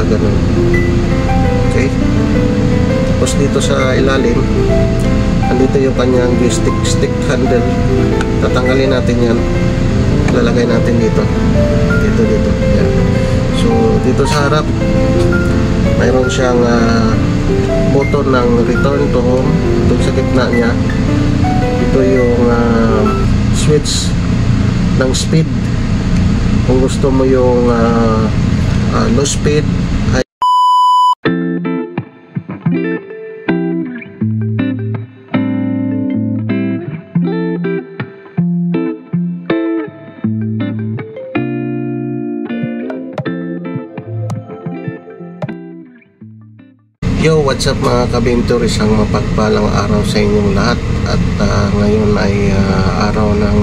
nakaganon. Okay, tapos dito sa ilalim andito yung kanyang stick handle. Tatanggalin natin yan, lalagay natin dito. Yan. So dito sa harap mayroon siyang button ng return to home. Doon sa gitna niya ito yung switch ng speed kung gusto mo yung low speed, high. Yo, what's up mga kabintor, isang mapagpalang araw sa inyong lahat. At ngayon ay araw ng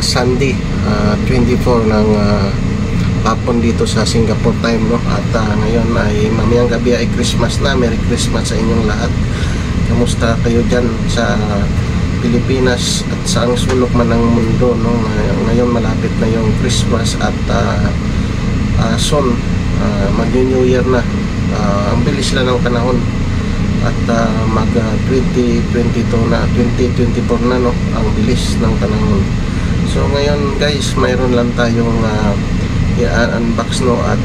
Sunday, 24 ng hapon dito sa Singapore time, no? At ngayon ay mamayang gabi ay Christmas na. Merry Christmas sa inyong lahat. Kamusta kayo dyan sa Pilipinas at sa ang sulok man ng mundo, no? Ngayon malapit na yung Christmas at soon mag-New Year na. Ang bilis lang ng panahon at mag 2022 na, 2024 na, no? Ang bilis ng panahon. So ngayon guys, mayroon lang tayong i-unbox, no? At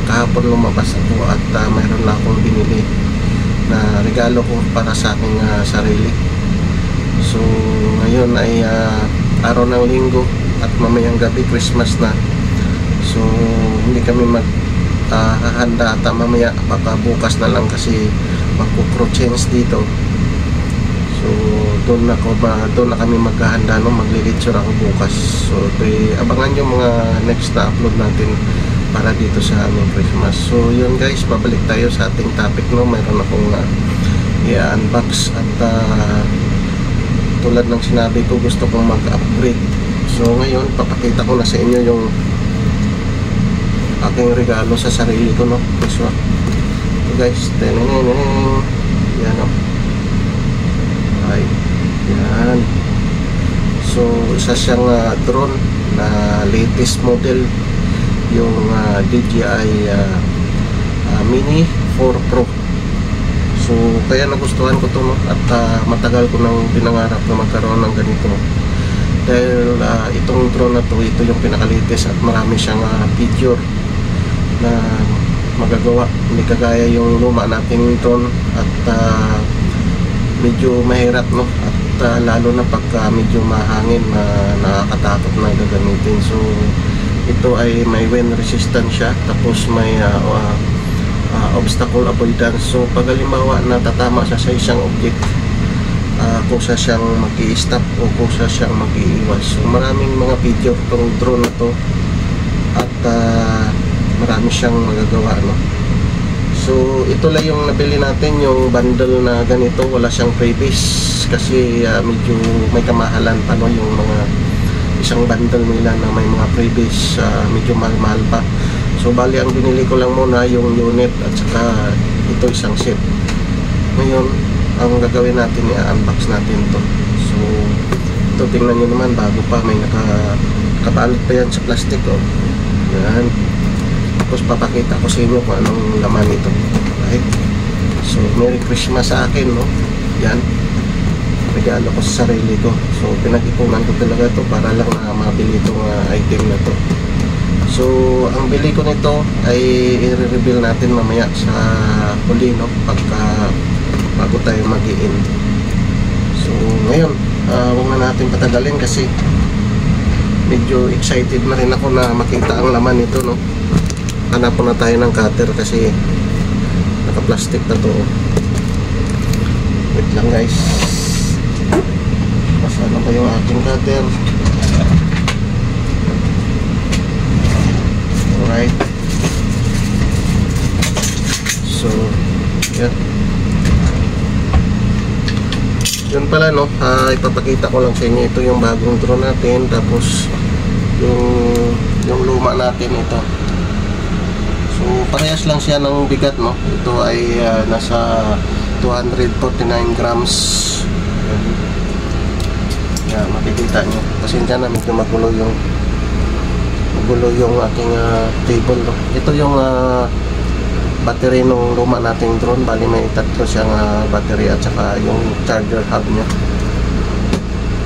kahapon lumabas ako at mayroon lang akong binili na regalo ko para sa aking sarili. So ngayon ay araw ng linggo at mamayang gabi Christmas na. So hindi kami handa at mamaya, baka bukas na lang kasi magkukro-change dito. So doon na kami maghahanda, no? Maglilitsure ako bukas. So abangan yung mga next na upload natin para dito sa aming Christmas. So yun guys, babalik tayo sa ating topic, no? Mayroon akong i-unbox at tulad ng sinabi ko, gusto kong mag-upgrade. So ngayon papakita ko na sa inyo yung aking regalo sa sarili ko, no? So guys, yan, no? Ay, yan. So isa siyang drone na latest model, yung DJI Mini 4 Pro. So kaya nagustuhan ko to, no? At matagal ko nang pinangarap na magkaroon ng ganito, dahil itong drone na to, ito yung pinaka-latest at marami siyang feature na magagawa, hindi kagaya yung luma nating drone at medyo mahirap, no? At lalo na pagka medyo mahangin na nakakatakot na gagamitin. So ito ay may wind resistant siya, tapos may obstacle avoidance. So pag halimbawa natatama siya sa isang object, kung siya siyang mag-i-stop o kung siya siyang mag-iiwas. So maraming mga feature tong drone na to at marami siyang magagawa, no? So ito lang yung nabili natin, yung bundle na ganito. Wala siyang freebies kasi medyo may kamahalan pa, no? Yung mga isang bundle nila na may mga freebies, medyo mahal-mahal pa. So bali ang binili ko lang muna yung unit at saka ito isang set. Ngayon ang gagawin natin, i-unbox natin to. So ito, tingnan nyo naman, bago pa, may nakabalot pa yan sa plastic, oh. Yan. Tapos papakita ko sa inyo kung anong laman ito. Right? So Merry Christmas sa akin, no? Yan, regalo ko sa sarili ko. So pinag-ipunan ko talaga ito para lang na mabili itong item na to. So ang bili ko nito ay i-reveal natin mamaya sa huli, no? Bago tayo mag-i-in. So ngayon, huwag na natin patagalin kasi medyo excited na rin ako na makita ang laman nito, no? Hanap na tayo ng cutter kasi naka-plastic na to. Wait lang guys, masana pa yung aking cutter. Alright. So yan, yun pala, no? Ipapakita ko lang sa inyo, ito yung bagong drone natin, tapos yung luma natin ito. So parehas lang siya ng bigat, no? Ito ay nasa 249 grams. Yan, makikita nyo. Pasensya na, medyo magulo yung gulo yung aking table, no? Ito yung battery nung luma nating drone. Bali may tatlo siyang battery at saka yung charger hub niya.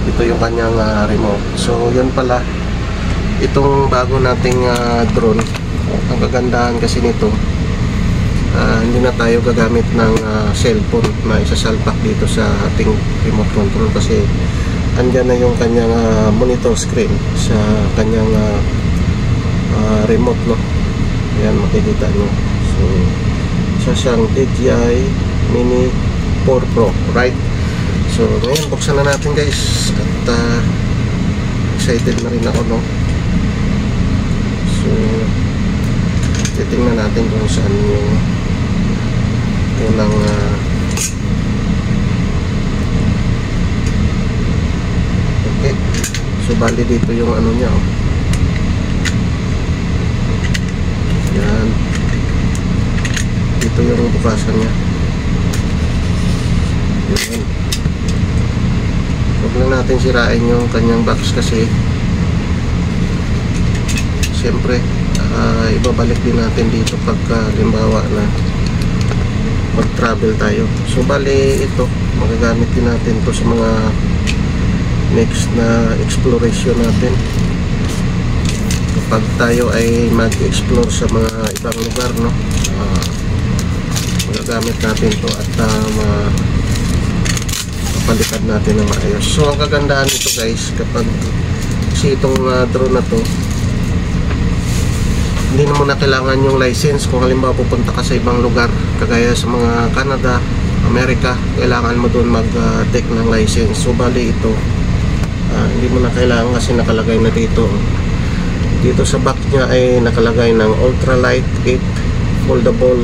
Ito yung kanyang remote. So yun pala, itong bago nating drone, ang kagandahan kasi nito, hindi na tayo gagamit ng cellphone na isasalpak dito sa ating remote control, kasi andyan na yung kanyang monitor screen sa kanyang remote, no? Ayan, makikita nyo. So isa siyang DJI Mini 4 Pro, right? So ngayon buksan na natin, guys, at excited na rin ako, no? So titingnan natin kung saan yung unang okay. So bali dito yung ano niya, oh. Yan, dito yung bukasan niya. Yan. Huwag lang natin sirain yung kanyang box, kasi siyempre ibabalik din natin dito pagka limbawa na mag-travel tayo. So bali ito, magagamit din natin to sa mga next na exploration natin kapag tayo ay mag-explore sa mga ibang lugar, no? Magagamit natin to at mapalitan natin ng maayos. So ang kagandahan nito, guys, kapag kasi itong drone na to, hindi mo na kailangan yung license. Kung halimbawa pupunta ka sa ibang lugar, kagaya sa mga Canada, Amerika, kailangan mo doon mag-take ng license. So bali ito, hindi mo na kailangan, kasi nakalagay na dito. Dito sa back niya ay nakalagay ng ultralight 8 foldable,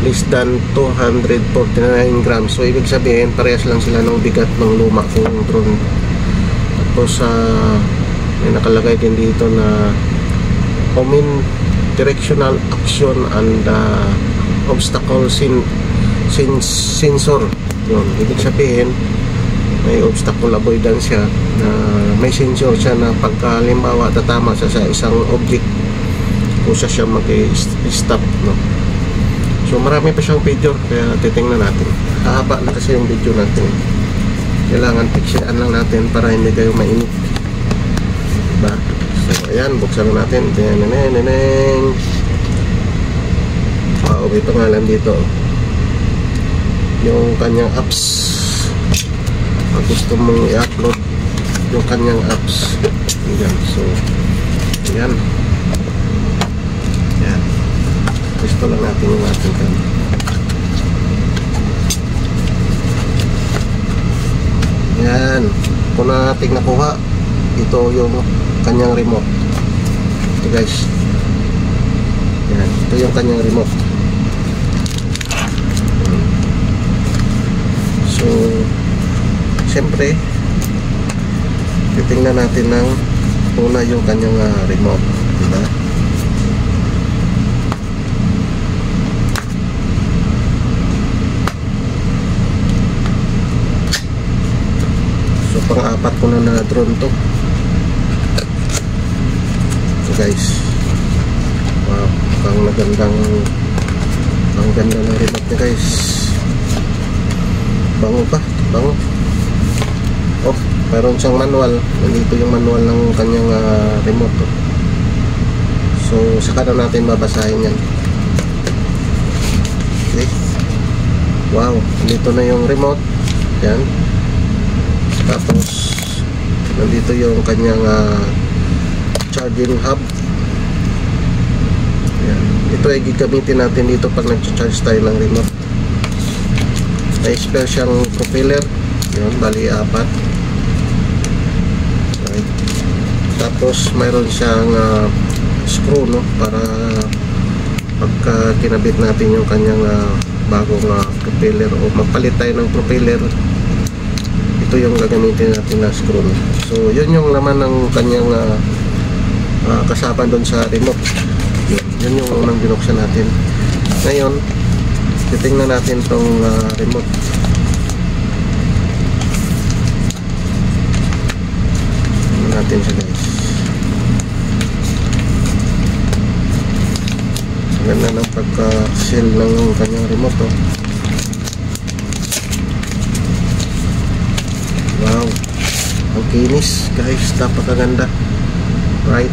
less than 249 grams. So ibig sabihin parehas lang sila ng bigat ng luma kong drone. Tapos may nakalagay din dito na directional action and obstacle sensor. Yun, ibig sabihin may obstacle avoidance siya, na may sensor siya na pagka halimbawa tatama sa isang object, kusa siya mag-stop, no? So marami pa siyang video, kaya titingnan natin. Hahaba na kasi yung video natin, kailangan piksian lang natin para hindi kayo mainit, diba? So ayan, buksan na natin. Wow, may pangalan dito, yung kanyang apps. Pag gusto mong i-upload yung kanyang apps, ayan. So ayan, ayan, gusto lang natin yung ating kanya. Ayan, kung natin nakuha, ito yung kanyang remote. Ito, guys, yan, ito yung kanyang remote. So siyempre titingnan natin ng una yung kanyang remote, diba? So pang-apat ko na drone to. Guys, wow, ang ganda ng remote niya, guys. Bango pa, bango. Oh, mayroon siyang manual. Nandito yung manual ng kanyang remote, oh. So saka na natin babasahin yan. Okay. Wow, nandito na yung remote. Yan. Tapos nandito yung kanyang charging hub. Ayan. Ito ay gagamitin natin dito pag nag-charge tayo ng remote. May spare siyang propeller. Yun, bali 4. Right. Tapos mayroon siyang screw, no, para pagka kinabit natin yung kanyang bagong propeller o magpalit tayo ng propeller, ito yung gagamitin natin na screw, no? So yun yung laman ng kanyang kasama doon sa remote. Yun yung unang binuksan natin. Ngayon titingnan natin tong remote. Tingnan natin siya, guys. Ganda ng pagka-seal ng kanyang remote, oh. Wow, ang kinis guys, napakaganda. Right,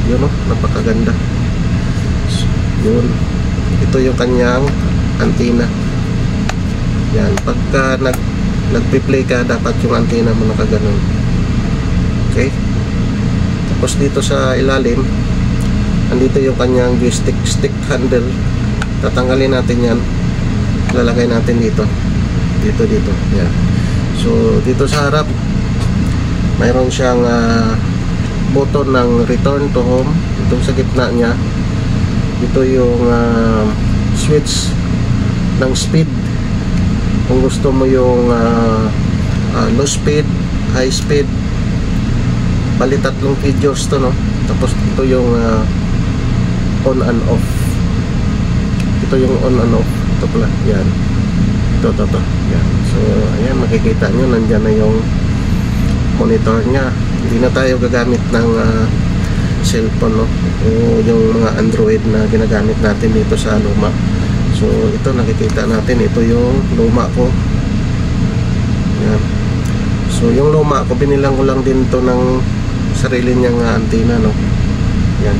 yun, oh, napakaganda. Yun, ito yung kanyang antenna. Yan, pagka nagpi-play ka, dapat yung antenna mo nakaganon. Okay, tapos dito sa ilalim, andito yung kanyang joystick stick handle. Tatanggalin natin yan, lalagay natin dito. Yan. So dito sa harap, mayroon siyang button ng return to home. Itong sa gitna niya, ito yung switch ng speed. Kung gusto mo yung low speed, high speed, bali 3 videos to, no? Tapos ito yung on and off. Ito yung on and off. Ito pala, yan. Ito. Yan. So ayan, makikita nyo, nandyan na yung monitor nya. Hindi na tayo gagamit ng cellphone, no? O yung mga Android na ginagamit natin dito sa luma. So ito, nakikita natin, ito yung luma ko. Yan. So yung luma ko, binilang ko lang din to ng sarili niyang antenna, no? Yan.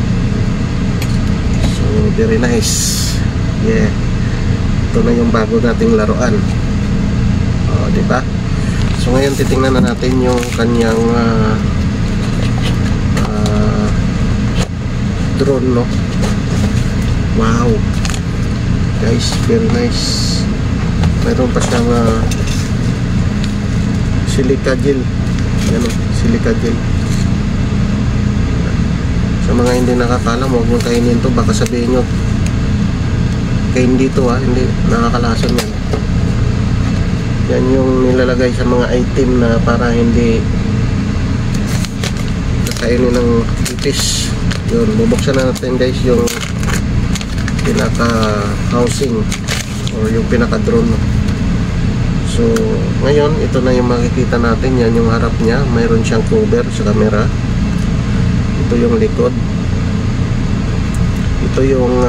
So very nice. Yeah. Ito na yung bago nating laruan. Diba? So ngayon titingnan na natin yung kanyang drone, no? Wow guys, very nice. Mayroon pa siyang silica gel. Yan, silica gel. Sa mga hindi nakakalam, huwag nyo kainin to. Baka sabihin nyo kain dito, hindi, nakakalason yan. Yan yung nilalagay sa mga item na para hindi kakainin ng itis. Yun, bubuksan na natin guys yung pinaka housing or yung pinaka drone. So ngayon, ito na yung makikita natin. Yan yung harap niya, mayroon siyang cover sa camera. Ito yung likod. Ito yung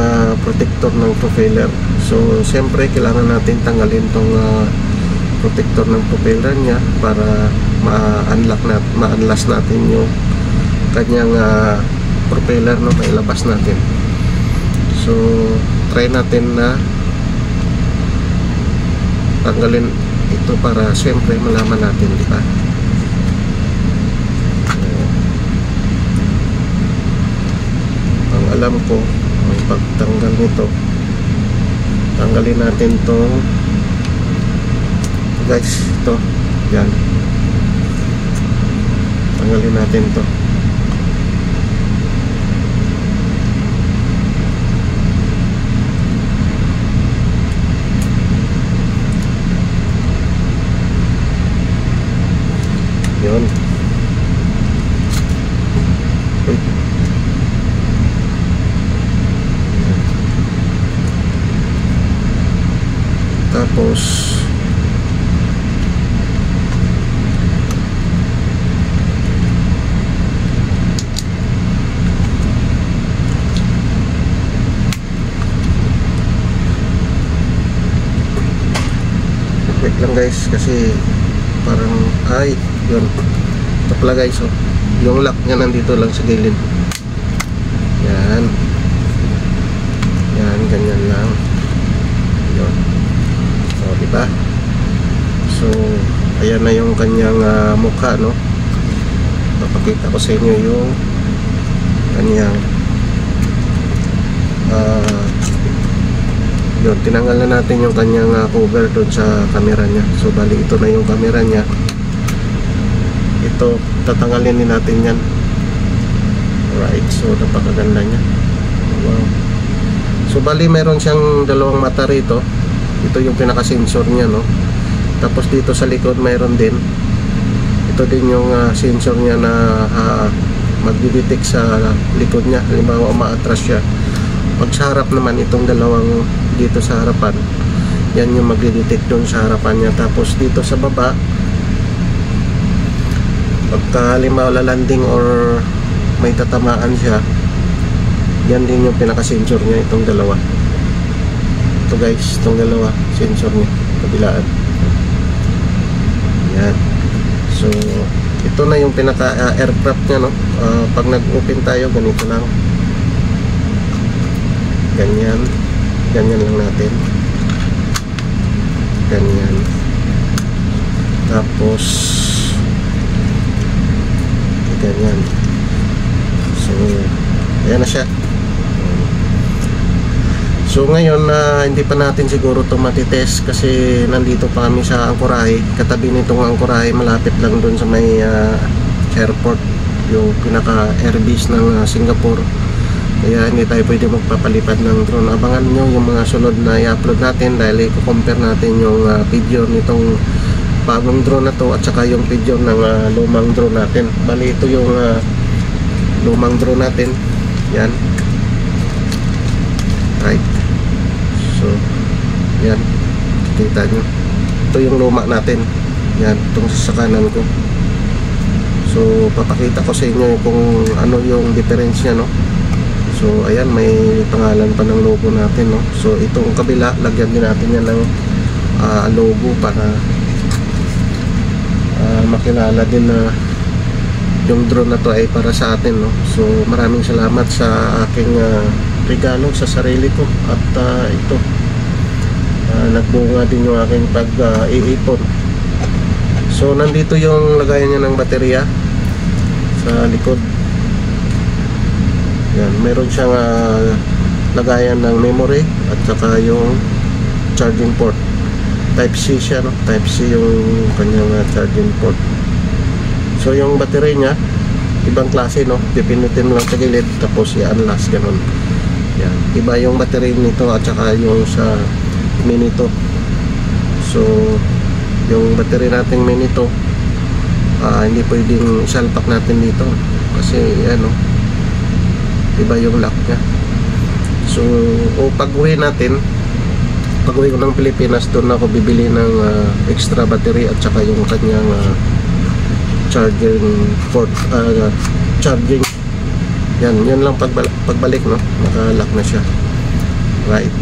protector ng propeller. So siyempre kailangan natin tanggalin tong protector ng propeller niya para ma-unlast natin yung kanyang propeller, no, mailabas natin. So try natin na tanggalin ito para siyempre malaman natin, di ba? Ang alam ko, ang pagtanggal nito, tanggalin natin to guys, ito, yan, tanggalin natin to. Yun. Uy. Tapos wait lang guys, kasi parang yun, ito pala guys, oh, yung lock nya nandito lang sa gilid. Yan, ganyan lang yun. So diba, so ayan na yung kanyang mukha, no? Papakita ko sa inyo yung kanyang yun, tinanggal na natin yung kanyang cover doon sa camera nya. So bali, ito na yung camera nya. Ito, tatanggalin din natin yan. Alright, so napakaganda nya. Wow. So bali, meron siyang dalawang mata rito. Ito yung pinaka-sensor nya, no? Tapos dito sa likod mayroon din. Ito din yung sensor nya na magdi-detect sa likod nya. Halimbawa, umaatras siya. Pag sa harap naman, itong dalawang dito sa harapan, yan yung magdi-detect doon sa harapan nya. Tapos dito sa baba, pagka halimbawa lalanding or may tatamaan siya, Yan din yung pinaka-sensor niya, itong dalawa. Ito guys, itong dalawa sensor niya, kabilaan. Yan. So ito na yung pinaka aircraft niya, no. Pag nag-open tayo, ganito lang. Ganyan lang natin. Ganyan. Tapos ganyan. So ayan na siya. So ngayon hindi pa natin siguro ito matitest kasi nandito pa kami sa Angkorahe. Katabi nitong Angkorahe, malapit lang dun sa may airport, yung pinaka airbase ng Singapore. Kaya hindi tayo pwede magpapalipad ng drone. Abangan nyo yung mga sunod na i-upload natin dahil i-compare natin yung video nitong bagong drone na to at saka yung video ng lumang drone natin. Bali ito yung lumang drone natin. Yan. Right. So yan, kita nyo, ito yung luma natin. Yan, itong sa kanan ko. So papakita ko sa inyo kung ano yung difference nya, no. So ayan, may pangalan pa ng logo natin, no. So itong kabila, lagyan din natin yan ng logo para makilala din na yung drone na to ay para sa atin, no. So maraming salamat sa aking regalo sa sarili ko at ito nagbunga din yung aking pag-iipon. So nandito yung lagayan niya ng baterya sa likod. Yan, meron siyang lagayan ng memory at saka yung charging port. Type C siya, no? Type C yung kanyang charging port. So yung battery niya ibang klase, no? Pipinutin mo lang sa gilid tapos i-unlast, ganun. Yan, iba yung battery nito at saka yung sa Minito. So yung battery nating Minito hindi pwedeng isalpak natin dito kasi ano, iba yung lock nya. So pag-uwi natin, pag-uwi ko ng Pilipinas, doon ako bibili ng extra battery at saka yung kanyang charging port, charging. Yan lang pagbalik, no, naka-lock na siya. Right.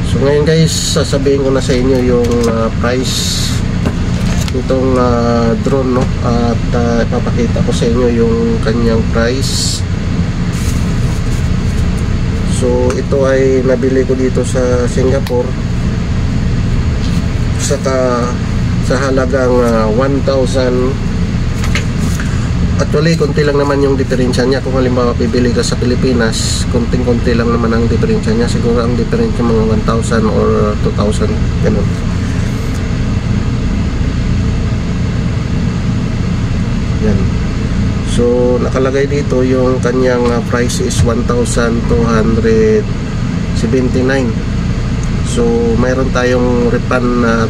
So ngayon guys, sasabihin ko na sa inyo yung price nitong drone, no, at ipapakita ko sa inyo yung kanyang price. So ito ay nabili ko dito sa Singapore sa halagang 1,000. Actually, konti lang naman yung diferensya niya. Kung halimbawa bibili ka sa Pilipinas, konting-konti lang naman ang diferensya niya. Siguro ang diferensya mga 1,000 or 2,000, ganun. Yan. So nakalagay dito yung kanyang price is 1,279. So mayroon tayong refund na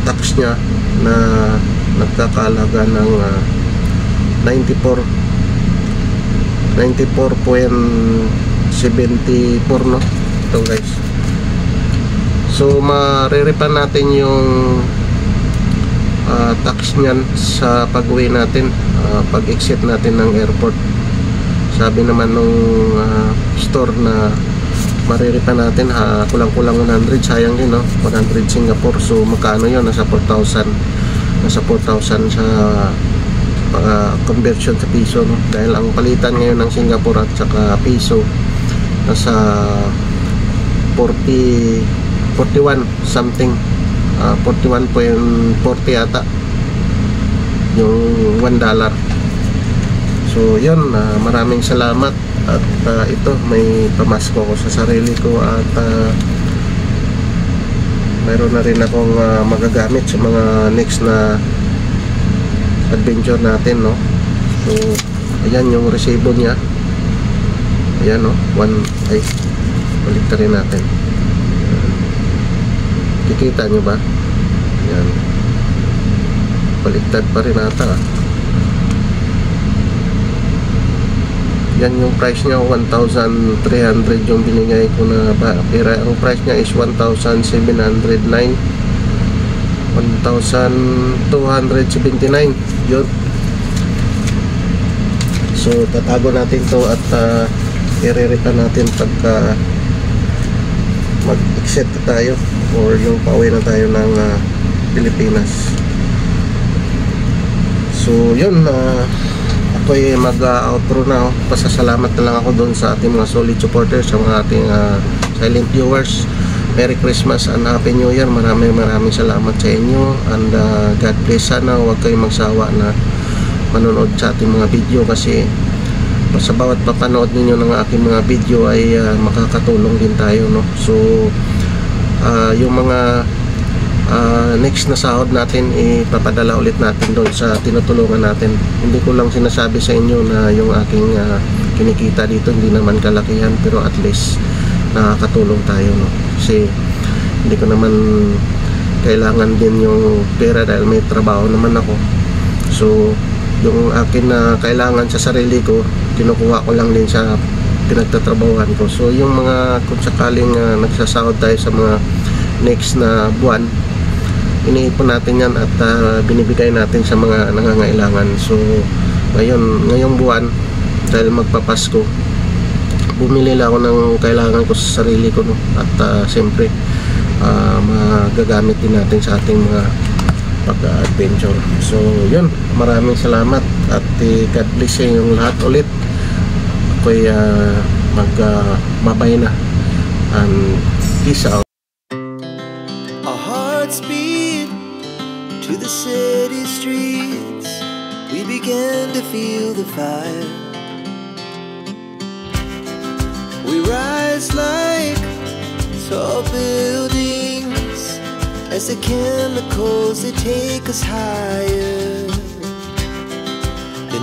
tax niya na nagkakalaga ng 94.74, no, ito guys. So mariripan natin yung tax niyan sa pag-uwi natin, pag-exit natin ng airport. Sabi naman nung store na mariripan natin kulang-kulang 100, sayang din, no, 100 Singapore. So magkano yun? Nasa 4,000 sa conversion sa piso, no? Dahil ang palitan ngayon ng Singapore at saka piso nasa 41 something, 41.40 yata yung $1. So yun, maraming salamat at ito, may pamasko ko sa sarili ko at mayroon na rin akong magagamit sa mga next na adventure natin, no. So ayan yung resibo niya. Ayan, no, baliktarin natin. Kikita nyo ba? Ayan, baliktad pa rin ata. Yan yung price niya, 1,300 yung binigay ko na pera. Ang price niya is 1,709, 1,279 yun. So tatago natin to at i-re-return natin pagka mag-exit na tayo or yung pauwi na tayo ng Pilipinas. So yun, ako ay mag-outro na. Pasasalamat na lang ako doon sa ating mga solid supporters, sa mga ating silent viewers. Merry Christmas and Happy New Year. Maraming salamat sa inyo, and God bless. Sana huwag kayong magsawa na manonood sa ating mga video, kasi sa bawat papanood ninyo ng aking mga video ay makakatulong din tayo, no? So yung mga next na sahod natin ipapadala ulit natin doon sa tinutulungan natin. Hindi ko lang sinasabi sa inyo na yung aking kinikita dito hindi naman kalakihan, pero at least nakakatulong tayo, no? Kasi hindi ko naman kailangan din yung pera dahil may trabaho naman ako. So yung akin na kailangan sa sarili ko, kinukuha ko lang din sa pinagtatrabahuhan ko. So yung mga kung sakaling nagsasahod tayo sa mga next na buwan, iniipon natin yan at binibigay natin sa mga nangangailangan. So ngayong buwan, dahil magpapasko, bumili lang ako ng kailangan ko sa sarili ko, no? At siyempre magagamit din natin sa ating mga pag-adventure. So yun, maraming salamat at God bless sa inyong lahat ulit. Ako'y magbabay na, and peace out. Our hearts beat to the city streets. We began to feel the fire. We rise like tall buildings as the chemicals, they take us higher.